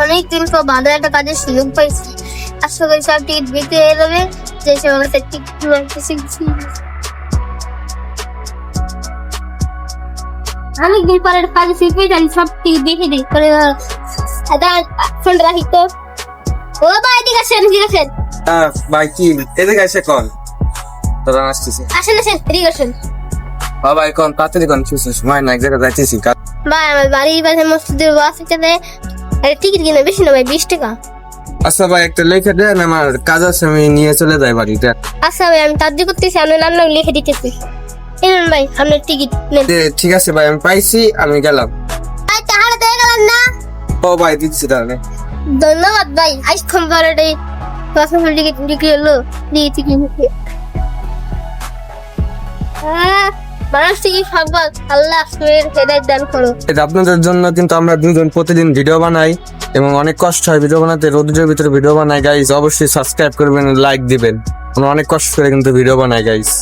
অনেকদিন পর ভালো একটা কাজের সুযোগ পাইছি। আশা করি সব টিকিট বিক্রি হয়ে যাবে। যে সময় অনেকদিন পরে কাজে সুযোগ পেয়েছি, আমি সব টিকিট দেখে দিই করে ফোনটা রাখি তো। ও ভাই এদিকে আসেন, এদিকে আসেন। ভাই কি এদিকে এসে কন তোরা আসতেছি। আসেন আসেন, এদিকে আসেন। ভাই কোন তাড়াতাড়ি কোন কিছু সময় না, এক জায়গায় যাইতেছি। ভাই আমার বাড়ির পাশে মসজিদের বাস থেকে টিকিট কিনে বেশি না ভাই, 20 টাকা। আচ্ছা ভাই একটা লিখে দেন, আমার কাজ আছে, আমি নিয়ে চলে যাই বাড়িতে। আচ্ছা ভাই আমি কার্য করতেছি, আপনার নাম লিখে দিতেছি। এনেন ভাই আপনার টিকিট নেন। ঠিক আছে ভাই, আমি পাইছি, আমি গেলাম। ভাই তাহলে দিয়ে গেলেন না? ও ভাই দিচ্ছি তাহলে। ধন্যবাদ ভাই। আজক্ষণ পরে বাসের টিকিট বিক্রি হলো, দিয়েছি কিনতে। মানুষ থেকে সম্পদ আল্লাহ আপনার হেদায়েত দান করো। আপনাদের জন্য কিন্তু আমরা দুজন প্রতিদিন ভিডিও বানাই এবং অনেক কষ্ট হয় ভিডিও বানাতে, রোদের ভিতরে ভিডিও বানাই গাইস। অবশ্যই সাবস্ক্রাইব করবেন, লাইক দিবেন। আমরা অনেক কষ্ট করে কিন্তু ভিডিও বানাই গাইস।